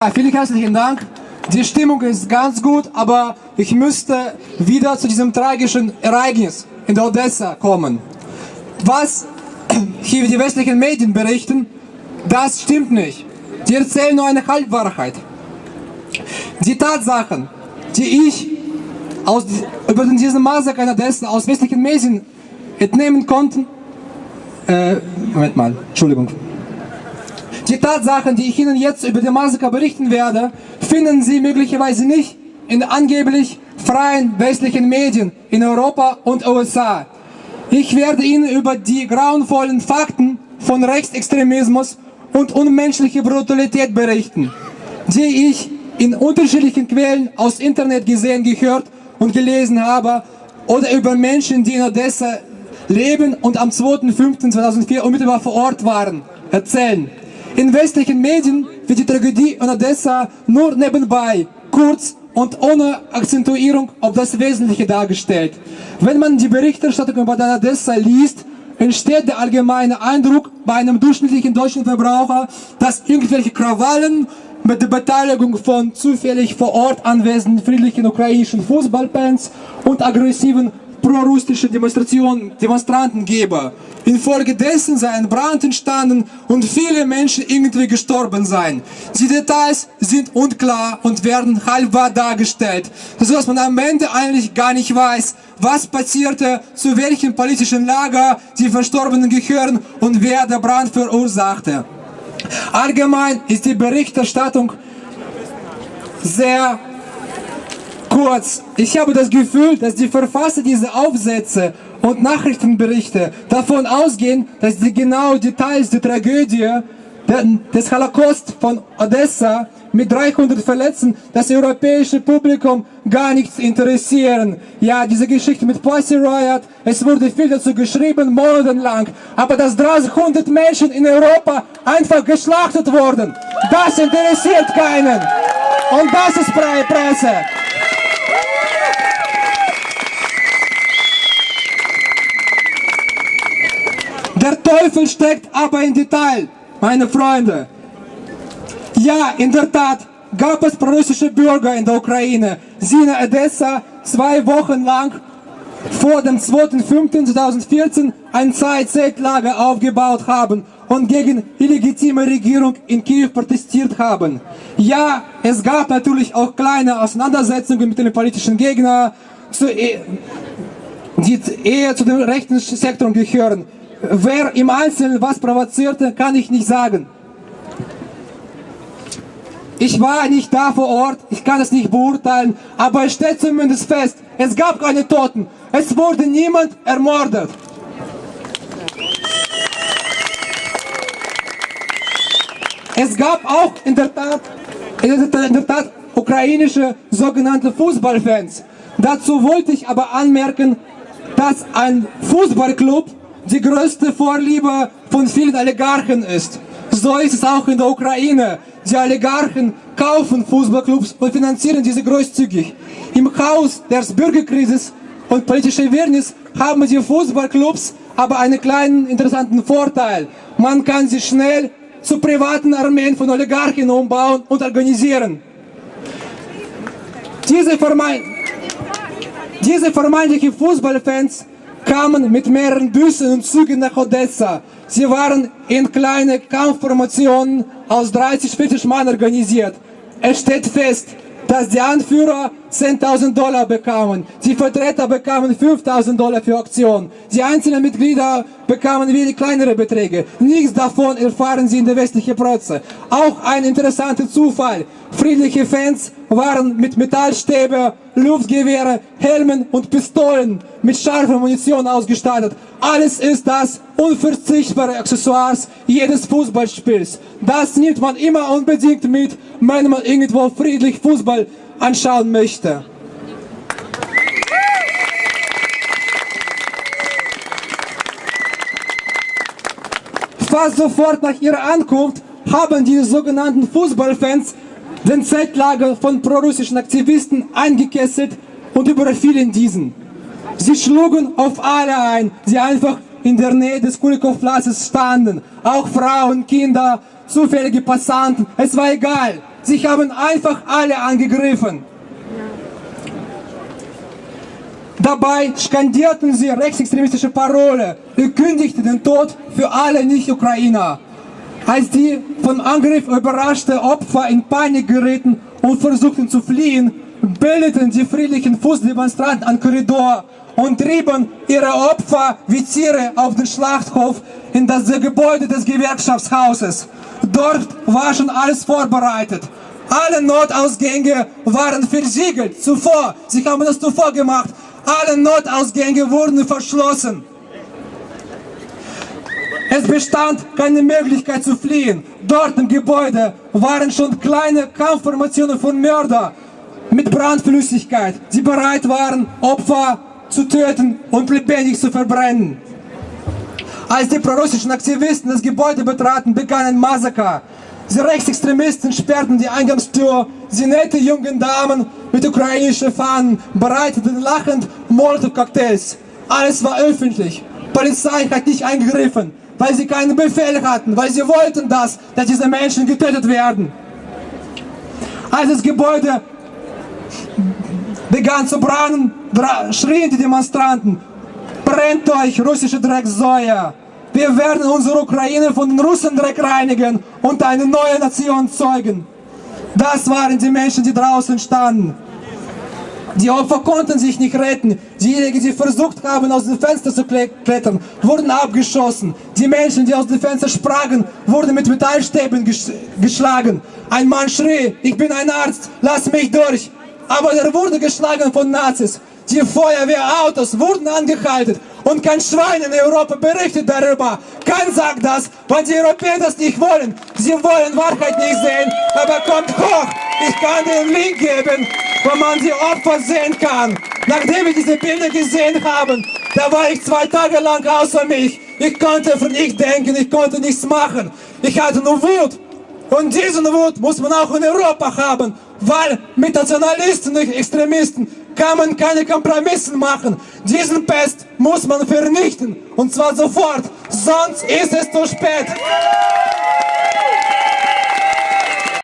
Ja, vielen herzlichen Dank. Die Stimmung ist ganz gut, aber ich müsste wieder zu diesem tragischen Ereignis in der Odessa kommen. Was hier die westlichen Medien berichten, das stimmt nicht. Die erzählen nur eine Halbwahrheit. Die Tatsachen, die ich über diesen Massaker in Odessa aus westlichen Medien entnehmen konnte, Entschuldigung. Die Tatsachen, die ich Ihnen jetzt über den Massaker berichten werde, finden Sie möglicherweise nicht in angeblich freien westlichen Medien in Europa und USA. Ich werde Ihnen über die grauenvollen Fakten von Rechtsextremismus und unmenschlicher Brutalität berichten, die ich in unterschiedlichen Quellen aus Internet gesehen, gehört und gelesen habe, oder über Menschen, die in Odessa leben und am 2.5.2004 unmittelbar vor Ort waren, erzählen. In westlichen Medien wird die Tragödie in Odessa nur nebenbei, kurz und ohne Akzentuierung auf das Wesentliche dargestellt. Wenn man die Berichterstattung über Odessa liest, entsteht der allgemeine Eindruck bei einem durchschnittlichen deutschen Verbraucher, dass irgendwelche Krawallen mit der Beteiligung von zufällig vor Ort anwesenden friedlichen ukrainischen Fußballfans und aggressiven prorussischen Demonstranten gebe. Infolgedessen sei ein Brand entstanden und viele Menschen irgendwie gestorben seien. Die Details sind unklar und werden halbwahr dargestellt, sodass man am Ende eigentlich gar nicht weiß, was passierte, zu welchem politischen Lager die Verstorbenen gehören und wer der Brand verursachte. Allgemein ist die Berichterstattung sehr kurz. Ich habe das Gefühl, dass die Verfasser dieser Aufsätze und Nachrichtenberichte davon ausgehen, dass die genauen Details der Tragödie des Holocaust von Odessa mit 300 Verletzten das europäische Publikum gar nichts interessieren. Ja, diese Geschichte mit Pussy Riot, es wurde viel dazu geschrieben, monatelang, aber dass 300 Menschen in Europa einfach geschlachtet wurden, das interessiert keinen. Und das ist freie Presse. Der Teufel steckt aber im Detail, meine Freunde. Ja, in der Tat gab es prorussische Bürger in der Ukraine, die in Odessa 2 Wochen lang vor dem 2.5.2014 ein Zeltlager aufgebaut haben und gegen illegitime Regierung in Kiew protestiert haben. Ja, es gab natürlich auch kleine Auseinandersetzungen mit den politischen Gegnern, die eher zu dem rechten Sektor gehören. Wer im Einzelnen was provozierte, kann ich nicht sagen. Ich war nicht da vor Ort, ich kann es nicht beurteilen, aber es steht zumindest fest, es gab keine Toten, es wurde niemand ermordet. Es gab auch in der Tat ukrainische sogenannte Fußballfans. Dazu wollte ich aber anmerken, dass ein Fußballclub die größte Vorliebe von vielen Oligarchen ist. So ist es auch in der Ukraine. Die Oligarchen kaufen Fußballclubs und finanzieren diese großzügig. Im Haus der Bürgerkrise und politischer Wirrnis haben die Fußballclubs aber einen kleinen interessanten Vorteil. Man kann sie schnell zu privaten Armeen von Oligarchen umbauen und organisieren. Diese vermeintlichen Fußballfans kamen mit mehreren Bussen und Zügen nach Odessa. Sie waren in kleine Kampfformationen aus 30-40 Mann organisiert. Es steht fest, dass die Anführer $10.000 bekamen, die Vertreter bekamen $5.000 für Aktion, die einzelnen Mitglieder bekamen wenig kleinere Beträge. Nichts davon erfahren Sie in der westlichen Presse. Auch ein interessanter Zufall. Friedliche Fans waren mit Metallstäbe, Luftgewehre, Helmen und Pistolen mit scharfer Munition ausgestattet. Alles ist das unverzichtbare Accessoires jedes Fußballspiels. Das nimmt man immer unbedingt mit, wenn man irgendwo friedlich Fußball anschauen möchte. Fast sofort nach ihrer Ankunft haben die sogenannten Fußballfans den Zeltlager von prorussischen Aktivisten eingekesselt und überfielen diesen. Sie schlugen auf alle ein, die einfach in der Nähe des Kulikow-Platzes standen. Auch Frauen, Kinder, zufällige Passanten, es war egal. Sie haben einfach alle angegriffen. Dabei skandierten sie rechtsextremistische Parole und kündigten den Tod für alle Nicht-Ukrainer. Als die vom Angriff überraschte Opfer in Panik gerieten und versuchten zu fliehen, bildeten die friedlichen Fußdemonstranten einen Korridor und trieben ihre Opfer wie Tiere auf den Schlachthof in das Gebäude des Gewerkschaftshauses. Dort war schon alles vorbereitet. Alle Notausgänge waren versiegelt. Sie haben das zuvor gemacht. Alle Notausgänge wurden verschlossen. Es bestand keine Möglichkeit zu fliehen. Dort im Gebäude waren schon kleine Kampfformationen von Mördern mit Brandflüssigkeit, die bereit waren, Opfer zu töten und lebendig zu verbrennen. Als die prorussischen Aktivisten das Gebäude betraten, begann ein Massaker. Die Rechtsextremisten sperrten die Eingangstür, die nette jungen Damen mit ukrainischen Fahnen bereiteten lachend Molotow-Cocktails. Alles war öffentlich. Polizei hat nicht eingegriffen, weil sie keinen Befehl hatten, weil sie wollten, dass diese Menschen getötet werden. Als das Gebäude begann zu brennen, schrien die Demonstranten: Brennt euch, russische Drecksäue! Wir werden unsere Ukraine von den Russen Dreck reinigen und eine neue Nation zeugen. Das waren die Menschen, die draußen standen. Die Opfer konnten sich nicht retten. Diejenigen, die versucht haben, aus dem Fenster zu klettern, wurden abgeschossen. Die Menschen, die aus dem Fenster sprangen, wurden mit Metallstäben geschlagen. Ein Mann schrie: Ich bin ein Arzt, lass mich durch. Aber er wurde geschlagen von Nazis. Die Feuerwehrautos wurden angehalten und kein Schwein in Europa berichtet darüber. Kein sagt das, weil die Europäer das nicht wollen. Sie wollen Wahrheit nicht sehen, aber kommt hoch. Ich kann den Link geben, wo man die Opfer sehen kann. Nachdem wir diese Bilder gesehen haben, da war ich 2 Tage lang außer mich. Ich konnte von nichts denken, ich konnte nichts machen. Ich hatte nur Wut. Und diesen Wut muss man auch in Europa haben, weil mit Nationalisten und Extremisten kann man keine Kompromisse machen. Diesen Pest muss man vernichten, und zwar sofort, sonst ist es zu spät.